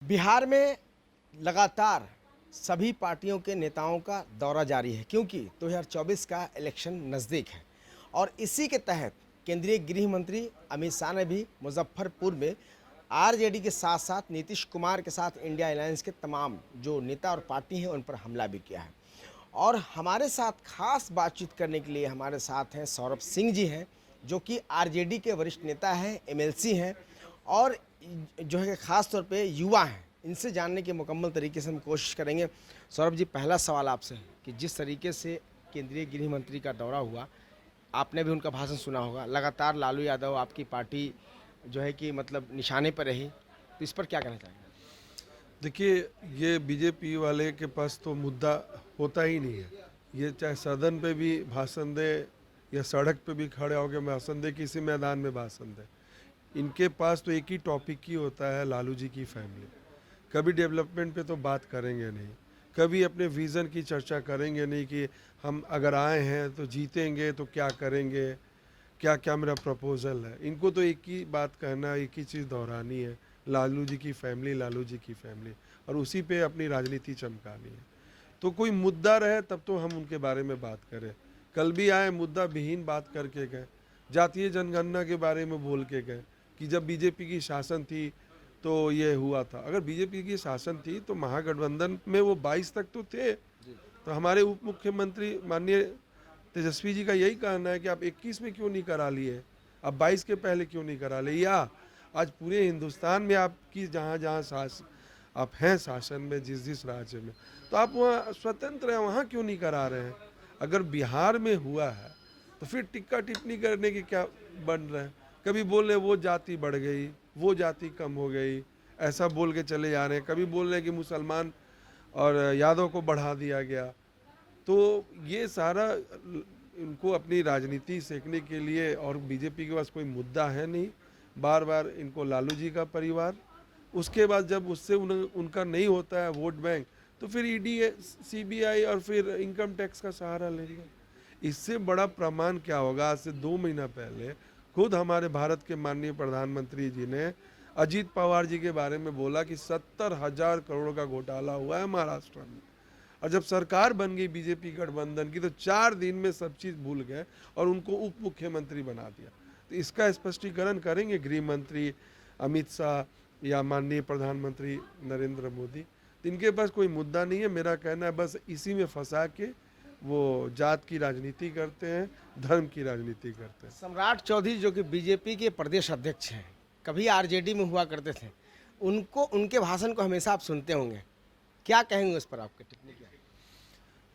बिहार में लगातार सभी पार्टियों के नेताओं का दौरा जारी है क्योंकि 2024 का इलेक्शन नज़दीक है और इसी के तहत केंद्रीय गृह मंत्री अमित शाह ने भी मुजफ्फरपुर में आरजेडी के साथ साथ नीतीश कुमार के साथ इंडिया अलायंस के तमाम जो नेता और पार्टी हैं उन पर हमला भी किया है। और हमारे साथ खास बातचीत करने के लिए हमारे साथ हैं सौरभ सिंह जी हैं, जो कि आरजेडी के वरिष्ठ नेता हैं, एमएलसी हैं और जो है ख़ास तौर पे युवा हैं। इनसे जानने के मुकम्मल तरीके से हम कोशिश करेंगे। सौरभ जी, पहला सवाल आपसे है कि जिस तरीके से केंद्रीय गृह मंत्री का दौरा हुआ, आपने भी उनका भाषण सुना होगा। लगातार लालू यादव आपकी पार्टी जो है कि मतलब निशाने पर रही, तो इस पर क्या कहना चाहेंगे? देखिए, ये बीजेपी वाले के पास तो मुद्दा होता ही नहीं है। ये चाहे सदन पे भी भाषण दे या सड़क पे भी खड़े होकर भाषण दे, किसी मैदान में भाषण दे, इनके पास तो एक ही टॉपिक ही होता है, लालू जी की फैमिली। कभी डेवलपमेंट पे तो बात करेंगे नहीं, कभी अपने विज़न की चर्चा करेंगे नहीं कि हम अगर आए हैं तो जीतेंगे तो क्या करेंगे, क्या क्या मेरा प्रपोज़ल है। इनको तो एक ही बात कहना, एक ही चीज़ दोहरानी है, लालू जी की फैमिली, लालू जी की फैमिली, और उसी पे अपनी राजनीति चमकानी है। तो कोई मुद्दा रहे तब तो हम उनके बारे में बात करें। कल भी आए, मुद्दा विहीन बात करके गए, जातीय जनगणना के बारे में बोल के गए कि जब बीजेपी की शासन थी तो ये हुआ था। अगर बीजेपी की शासन थी तो महागठबंधन में वो 22 तक तो थे। तो हमारे उप मुख्यमंत्री माननीय तेजस्वी जी का यही कहना है कि आप 21 में क्यों नहीं करा लिए, अब 22 के पहले क्यों नहीं करा लिए, या आज पूरे हिंदुस्तान में आपकी जहाँ जहाँ आप हैं शासन में, जिस जिस राज्य में, तो आप वहाँ स्वतंत्र हैं, वहाँ क्यों नहीं करा रहे हैं। अगर बिहार में हुआ है तो फिर टिक्का टिप्पणी करने की क्या बन रहे हैं। कभी बोल रहे वो जाति बढ़ गई, वो जाति कम हो गई, ऐसा बोल के चले जा रहे हैं। कभी बोल रहे हैं कि मुसलमान और यादव को बढ़ा दिया गया। तो ये सारा इनको अपनी राजनीति सेकने के लिए, और बीजेपी के पास कोई मुद्दा है नहीं। बार बार इनको लालू जी का परिवार, उसके बाद जब उससे उनका नहीं होता है वोट बैंक, तो फिर ईडी, सीबीआई और फिर इनकम टैक्स का सहारा लेंगे। इससे बड़ा प्रमाण क्या होगा। आज से 2 महीना पहले खुद हमारे भारत के माननीय प्रधानमंत्री जी ने अजीत पवार जी के बारे में बोला कि 70,000 करोड़ का घोटाला हुआ है महाराष्ट्र में। और जब सरकार बन गई बीजेपी गठबंधन की तो 4 दिन में सब चीज़ भूल गए और उनको उप मुख्यमंत्री बना दिया। तो इसका स्पष्टीकरण करेंगे गृह मंत्री अमित शाह या माननीय प्रधानमंत्री नरेंद्र मोदी। तो इनके पास कोई मुद्दा नहीं है। मेरा कहना है बस इसी में फंसा के वो जात की राजनीति करते हैं, धर्म की राजनीति करते हैं। सम्राट चौधरी जो कि बीजेपी के प्रदेश अध्यक्ष हैं, कभी आरजेडी में हुआ करते थे, उनको उनके भाषण को हमेशा आप सुनते होंगे, क्या कहेंगे उस पर? आपके टिप्पणी क्या है?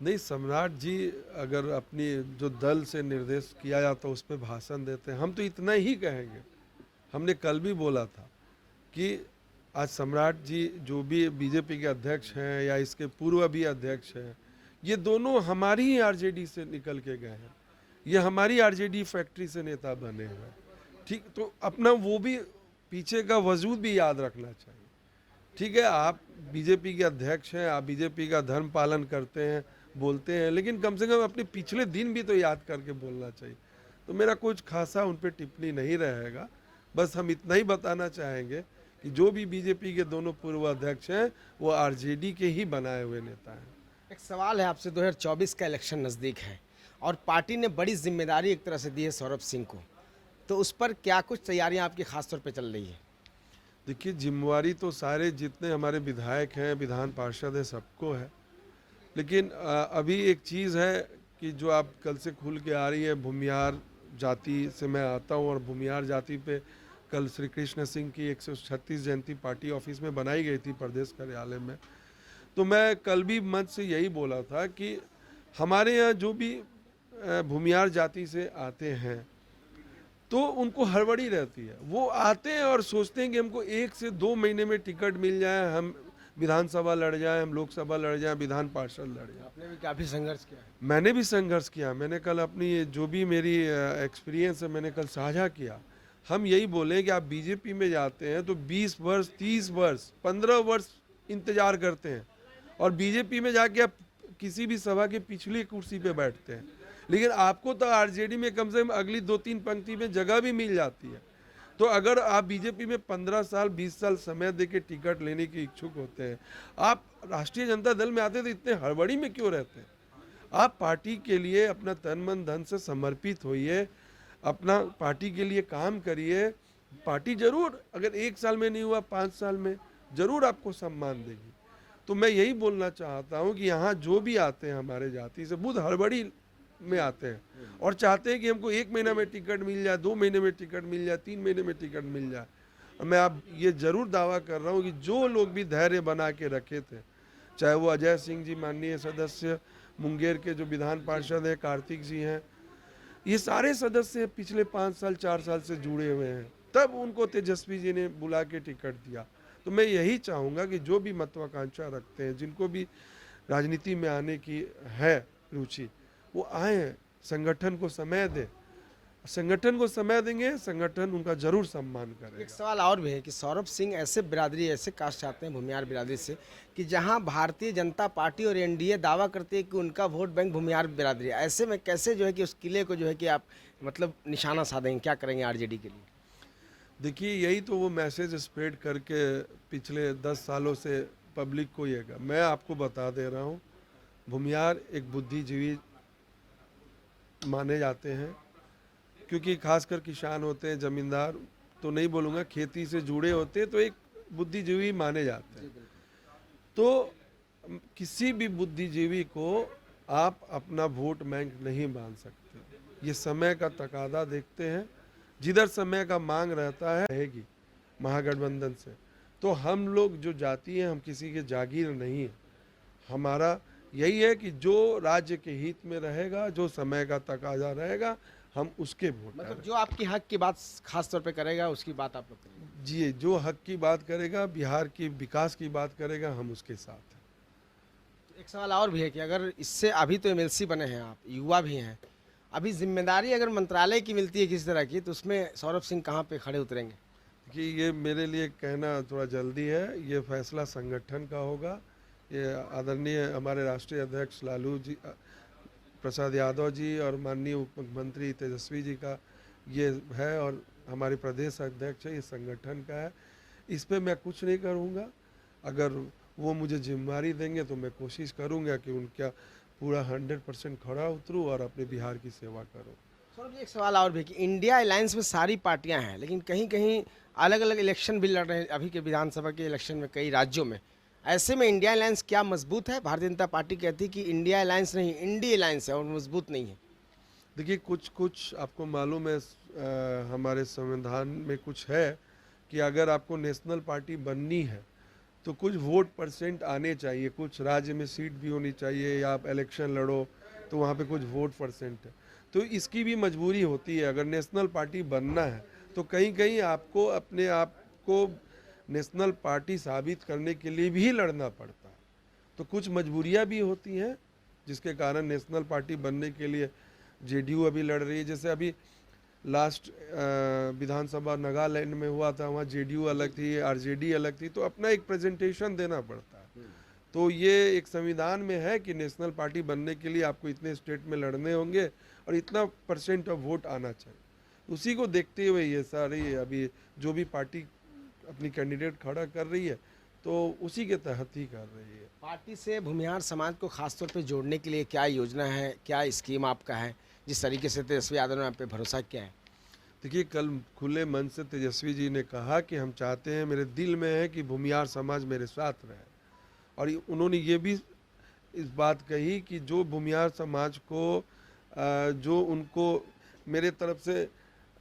नहीं, सम्राट जी अगर अपनी जो दल से निर्देश किया जाता है उस पर भाषण देते हैं, हम तो इतना ही कहेंगे। हमने कल भी बोला था कि आज सम्राट जी जो भी बीजेपी के अध्यक्ष हैं या इसके पूर्व भी अध्यक्ष हैं, ये दोनों हमारी ही आरजेडी से निकल के गए हैं। ये हमारी आरजेडी फैक्ट्री से नेता बने हुए हैं। ठीक, तो अपना वो भी पीछे का वजूद भी याद रखना चाहिए। ठीक है, आप बीजेपी के अध्यक्ष हैं, आप बीजेपी का धर्म पालन करते हैं, बोलते हैं, लेकिन कम से कम अपने पिछले दिन भी तो याद करके बोलना चाहिए। तो मेरा कुछ खासा उन पर टिप्पणी नहीं रहेगा। बस हम इतना ही बताना चाहेंगे कि जो भी बीजेपी के दोनों पूर्व अध्यक्ष हैं वो आरजेडी के ही बनाए हुए नेता हैं। एक सवाल है आपसे, 2024 का इलेक्शन नज़दीक है और पार्टी ने बड़ी जिम्मेदारी एक तरह से दी है सौरभ सिंह को, तो उस पर क्या कुछ तैयारियां आपकी खास तौर पे चल रही है? देखिए, जिम्मेवारी तो सारे जितने हमारे विधायक हैं, विधान पार्षद हैं, सबको है। लेकिन अभी एक चीज़ है कि जो आप कल से खुल के आ रही है, भूमियार जाति से मैं आता हूँ, और भूमियार जाति पे कल श्री कृष्ण सिंह की 136 जयंती पार्टी ऑफिस में बनाई गई थी प्रदेश कार्यालय में। तो मैं कल भी मंच से यही बोला था कि हमारे यहाँ जो भी भूमियार जाति से आते हैं तो उनको हड़बड़ी रहती है। वो आते हैं और सोचते हैं कि हमको 1 से 2 महीने में टिकट मिल जाए, हम विधानसभा लड़ जाए, हम लोकसभा लड़ जाए, विधान पार्षद लड़ जाए। आपने भी काफ़ी संघर्ष किया है। मैंने भी संघर्ष किया। मैंने कल अपनी जो भी मेरी एक्सपीरियंस है मैंने कल साझा किया। हम यही बोले कि आप बीजेपी में जाते हैं तो 20 वर्ष, 30 वर्ष, 15 वर्ष इंतजार करते हैं, और बीजेपी में जाके आप किसी भी सभा के पिछली कुर्सी पे बैठते हैं। लेकिन आपको तो आरजेडी में कम से कम अगली 2-3 पंक्ति में जगह भी मिल जाती है। तो अगर आप बीजेपी में 15 साल 20 साल समय दे के टिकट लेने के इच्छुक होते हैं, आप राष्ट्रीय जनता दल में आते तो इतने हड़बड़ी में क्यों रहते हैं? आप पार्टी के लिए अपना तन मन धन से समर्पित होइए, अपना पार्टी के लिए काम करिए। पार्टी जरूर अगर 1 साल में नहीं हुआ 5 साल में जरूर आपको सम्मान देगी। तो मैं यही बोलना चाहता हूँ कि यहाँ जो भी आते हैं हमारे जाति से बहुत हड़बड़ी में आते हैं और चाहते हैं कि हमको 1 महीना में टिकट मिल जाए, 2 महीने में टिकट मिल जाए, 3 महीने में टिकट मिल जाए। और मैं अब ये जरूर दावा कर रहा हूँ कि जो लोग भी धैर्य बना के रखे थे, चाहे वो अजय सिंह जी माननीय सदस्य मुंगेर के जो विधान पार्षद हैं, कार्तिक जी हैं, ये सारे सदस्य पिछले 5 साल 4 साल से जुड़े हुए हैं, तब उनको तेजस्वी जी ने बुला के टिकट दिया। तो मैं यही चाहूँगा कि जो भी महत्वाकांक्षा रखते हैं, जिनको भी राजनीति में आने की है रुचि, वो आए, संगठन को समय दे। संगठन को समय देंगे, संगठन उनका जरूर सम्मान एक करेगा। सवाल और भी है कि सौरभ सिंह ऐसे बिरादरी ऐसे कास्ट चाहते हैं भूमिहार बिरादरी से कि जहां भारतीय जनता पार्टी और एनडीए दावा करती है कि उनका वोट बैंक भूमिहार बिरादरी है, ऐसे में कैसे जो है कि उस किले को जो है कि आप मतलब निशाना साधेंगे, क्या करेंगे आरजेडी के लिए? देखिए, यही तो वो मैसेज स्प्रेड करके पिछले 10 सालों से पब्लिक को ये है। मैं आपको बता दे रहा हूँ, भूमिहार एक बुद्धिजीवी माने जाते हैं, क्योंकि खासकर किसान होते हैं, जमींदार तो नहीं बोलूँगा, खेती से जुड़े होते हैं, तो एक बुद्धिजीवी माने जाते हैं। तो किसी भी बुद्धिजीवी को आप अपना वोट बैंक नहीं मान सकते। ये समय का तकादा देखते हैं, जिधर समय का मांग रहता है रहेगी महागठबंधन से। तो हम लोग जो जाति हैं, हम किसी के जागीर नहीं है। हमारा यही है कि जो राज्य के हित में रहेगा, जो समय का तकाजा रहेगा, हम उसके वोट मतलब करेंगे। जो आपकी हक की बात खास तौर पे करेगा उसकी बात आप लोग करेंगे। जी, जो हक की बात करेगा, बिहार की विकास की बात करेगा, हम उसके साथ हैं। एक सवाल और भी है कि अगर इससे अभी तो एमएलसी बने हैं आप, युवा भी हैं, अभी जिम्मेदारी अगर मंत्रालय की मिलती है किसी तरह की, तो उसमें सौरभ सिंह कहाँ पे खड़े उतरेंगे? कि ये मेरे लिए कहना थोड़ा जल्दी है, ये फैसला संगठन का होगा। ये आदरणीय हमारे राष्ट्रीय अध्यक्ष लालू जी प्रसाद यादव जी और माननीय उप मुख्यमंत्री तेजस्वी जी का ये है, और हमारे प्रदेश अध्यक्ष है, ये संगठन का है। इस पे मैं कुछ नहीं करूँगा। अगर वो मुझे जिम्मेदारी देंगे तो मैं कोशिश करूँगा कि उनका पूरा 100% खड़ा उतरूँ और अपने बिहार की सेवा करूँ। सौरभ जी एक सवाल और भी है कि इंडिया अलायंस में सारी पार्टियां हैं, लेकिन कहीं कहीं अलग अलग इलेक्शन भी लड़ रहे हैं अभी के विधानसभा के इलेक्शन में कई राज्यों में। ऐसे में इंडिया अलायंस क्या मजबूत है? भारतीय जनता पार्टी कहती है कि इंडिया अलायंस नहीं, इंडिया अलायंस है और मजबूत नहीं है। देखिए, कुछ आपको मालूम है, हमारे संविधान में कुछ है कि अगर आपको नेशनल पार्टी बननी है तो कुछ वोट परसेंट आने चाहिए, कुछ राज्य में सीट भी होनी चाहिए, या आप इलेक्शन लड़ो तो वहाँ पे कुछ वोट परसेंट है। तो इसकी भी मजबूरी होती है। अगर नेशनल पार्टी बनना है तो कहीं कहीं आपको अपने आप को नेशनल पार्टी साबित करने के लिए भी लड़ना पड़ता है। तो कुछ मजबूरियाँ भी होती हैं, जिसके कारण नेशनल पार्टी बनने के लिए जेडीयू अभी लड़ रही है। जैसे अभी लास्ट विधानसभा नागालैंड में हुआ था, वहाँ जेडीयू अलग थी, आरजेडी अलग थी, तो अपना एक प्रेजेंटेशन देना पड़ता है। तो ये एक संविधान में है कि नेशनल पार्टी बनने के लिए आपको इतने स्टेट में लड़ने होंगे और इतना % ऑफ वोट आना चाहिए। उसी को देखते हुए ये सारी अभी जो भी पार्टी अपनी कैंडिडेट खड़ा कर रही है, तो उसी के तहत ही कर रही है। पार्टी से भूमिहार समाज को खासतौर पे जोड़ने के लिए क्या योजना है, क्या स्कीम आपका है, जिस तरीके से तेजस्वी यादव ने आप पे भरोसा किया है? देखिए, कल खुले मन से तेजस्वी जी ने कहा कि हम चाहते हैं, मेरे दिल में है कि भूमिहार समाज मेरे साथ रहे। और उन्होंने ये भी इस बात कही कि जो भूमिहार समाज को जो उनको मेरे तरफ से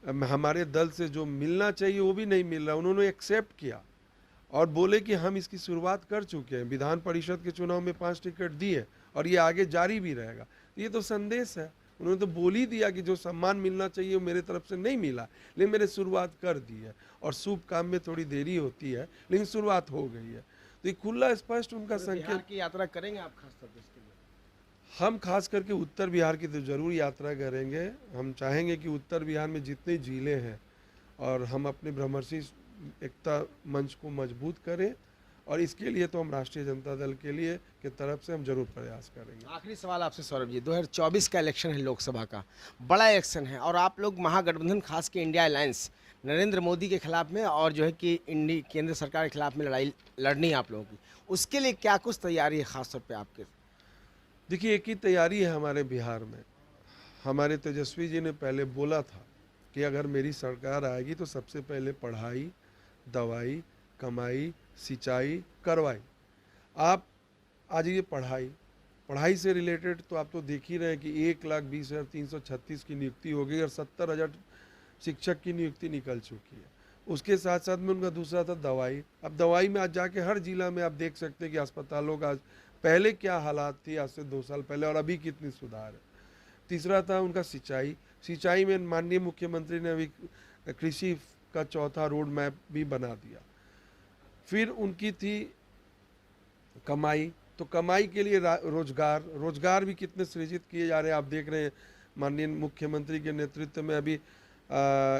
हमारे दल से जो मिलना चाहिए वो भी नहीं मिल रहा, उन्होंने एक्सेप्ट किया और बोले कि हम इसकी शुरुआत कर चुके हैं। विधान परिषद के चुनाव में 5 टिकट दिए और ये आगे जारी भी रहेगा। ये तो संदेश है। उन्होंने तो बोल ही दिया कि जो सम्मान मिलना चाहिए वो मेरे तरफ से नहीं मिला, लेकिन मैंने शुरुआत कर दी है। और शुभ काम में थोड़ी देरी होती है, लेकिन शुरुआत हो गई है। तो ये खुला स्पष्ट उनका संकेत। बिहार की यात्रा करेंगे आप खासतौर पे इसके लिए? हम खास करके उत्तर बिहार की तो जरूर यात्रा करेंगे। हम चाहेंगे कि उत्तर बिहार में जितने जिले हैं और हम अपने ब्रह्मर्षि एकता मंच को मजबूत करें, और इसके लिए तो हम राष्ट्रीय जनता दल के लिए के तरफ से हम जरूर प्रयास करेंगे। आखिरी सवाल आपसे सौरभ जी, 2024 का इलेक्शन है, लोकसभा का बड़ा इलेक्शन है, और आप लोग महागठबंधन खास के इंडिया अलायंस नरेंद्र मोदी के खिलाफ में और जो है कि केंद्र सरकार के खिलाफ में लड़ाई लड़नी है आप लोगों की, उसके लिए क्या कुछ तैयारी है खासतौर पे आपके? देखिए, एक ही तैयारी है हमारे बिहार में। हमारे तेजस्वी जी ने पहले बोला था कि अगर मेरी सरकार आएगी तो सबसे पहले पढ़ाई, दवाई, कमाई, सिंचाई, करवाई। आप आज ये पढ़ाई से रिलेटेड तो आप तो देख ही रहे हैं कि 1,20,336 की नियुक्ति हो गई और 70,000 शिक्षक की नियुक्ति निकल चुकी है। उसके साथ साथ में उनका दूसरा था दवाई। अब दवाई में आज जाके हर जिला में आप देख सकते हैं कि अस्पतालों का पहले क्या हालात थी आज से 2 साल पहले और अभी कितनी सुधार है। तीसरा था उनका सिंचाई में माननीय मुख्यमंत्री ने अभी कृषि का चौथा रोड मैप भी बना दिया। फिर उनकी थी कमाई, तो कमाई के लिए रोजगार भी कितने सृजित किए जा रहे हैं। आप देख रहे हैं माननीय मुख्यमंत्री के नेतृत्व में अभी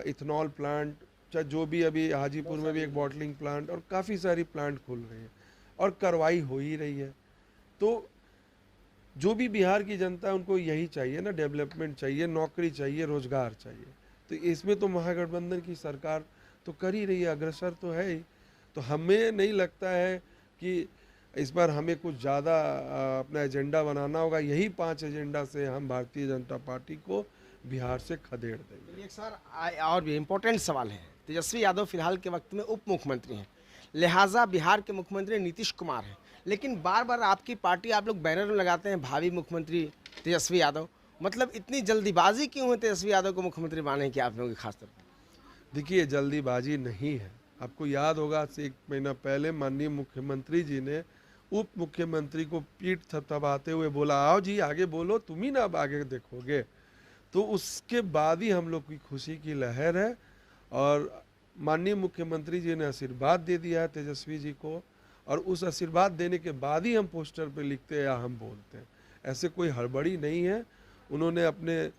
इथेनॉल प्लांट, चाहे जो भी अभी हाजीपुर में भी एक बॉटलिंग प्लांट और काफ़ी सारी प्लांट खुल रही है और करवाई हो ही रही है। तो जो भी बिहार की जनता है उनको यही चाहिए ना, डेवलपमेंट चाहिए, नौकरी चाहिए, रोजगार चाहिए। तो इसमें तो महागठबंधन की सरकार तो कर ही रही है, अग्रसर तो है ही। तो हमें नहीं लगता है कि इस बार हमें कुछ ज़्यादा अपना एजेंडा बनाना होगा। यही 5 एजेंडा से हम भारतीय जनता पार्टी को बिहार से खदेड़ देंगे। एक सर और भी इम्पोर्टेंट सवाल है, तेजस्वी यादव फिलहाल के वक्त में उप मुख्यमंत्री हैं, लिहाजा बिहार के मुख्यमंत्री नीतीश कुमार हैं, लेकिन बार बार आपकी पार्टी आप लोग बैनर में लगाते हैं भावी मुख्यमंत्री तेजस्वी यादव। मतलब इतनी जल्दीबाजी क्यों है तेजस्वी यादव को मुख्यमंत्री बनाने की आप लोगों की खासतौर पर? देखिए, जल्दीबाजी नहीं है। आपको याद होगा आज से 1 महीना पहले माननीय मुख्यमंत्री जी ने उप मुख्यमंत्री को पीठ थपथपाते हुए बोला, आओ जी आगे बोलो, तुम ही ना अब आगे देखोगे। तो उसके बाद ही हम लोग की खुशी की लहर है और माननीय मुख्यमंत्री जी ने आशीर्वाद दे दिया है तेजस्वी जी को और उस आशीर्वाद देने के बाद ही हम पोस्टर पे लिखते हैं या हम बोलते हैं। ऐसे कोई हड़बड़ी नहीं है। उन्होंने अपने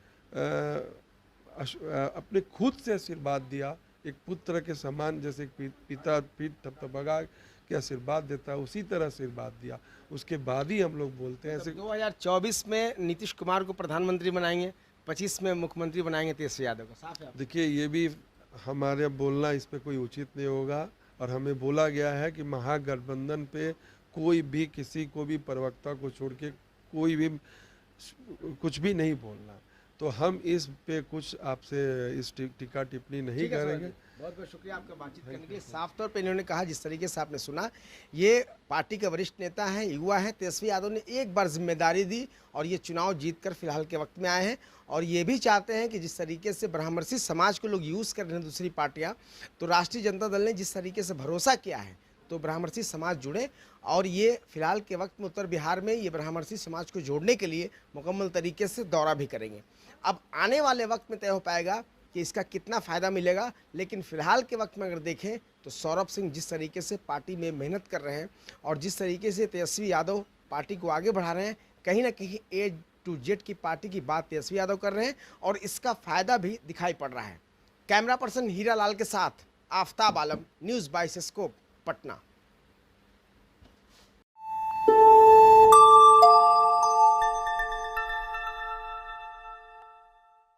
खुद से आशीर्वाद दिया, एक पुत्र के समान, जैसे पिता पीठ थपथपा के आशीर्वाद देता है उसी तरह आशीर्वाद दिया, उसके बाद ही हम लोग बोलते हैं। ऐसे 2024 में नीतीश कुमार को प्रधानमंत्री बनाएंगे, 25 में मुख्यमंत्री बनाएंगे तेजस्वी यादव को, साफ है? देखिए, ये भी हमारे बोलना इस पे कोई उचित नहीं होगा और हमें बोला गया है कि महागठबंधन पे कोई भी किसी को भी प्रवक्ता को छोड़ के कोई भी कुछ भी नहीं बोलना। तो हम इस पे कुछ आपसे इस टीका टिप्पणी नहीं करेंगे। बहुत बहुत शुक्रिया आपका बातचीत करने के लिए। साफ तौर पे इन्होंने कहा, जिस तरीके से आपने सुना, ये पार्टी के वरिष्ठ नेता हैं, युवा हैं। तेजस्वी यादव ने एक बार जिम्मेदारी दी और ये चुनाव जीतकर फिलहाल के वक्त में आए हैं और ये भी चाहते हैं कि जिस तरीके से ब्राह्मणसी समाज को लोग यूज़ कर रहे हैं दूसरी पार्टियाँ, तो राष्ट्रीय जनता दल ने जिस तरीके से भरोसा किया है तो ब्राह्मणसी समाज जुड़े और ये फिलहाल के वक्त में उत्तर बिहार में ये ब्राह्मणसी समाज को जोड़ने के लिए मुकम्मल तरीके से दौरा भी करेंगे। अब आने वाले वक्त में तय हो पाएगा कि इसका कितना फ़ायदा मिलेगा, लेकिन फिलहाल के वक्त में अगर देखें तो सौरभ सिंह जिस तरीके से पार्टी में मेहनत कर रहे हैं और जिस तरीके से तेजस्वी यादव पार्टी को आगे बढ़ा रहे हैं, कहीं ना कहीं A to Z की पार्टी की बात तेजस्वी यादव कर रहे हैं और इसका फ़ायदा भी दिखाई पड़ रहा है। कैमरा पर्सन हीरा लाल के साथ आफ्ताब आलम, न्यूज़ बाय स्कोप, पटना।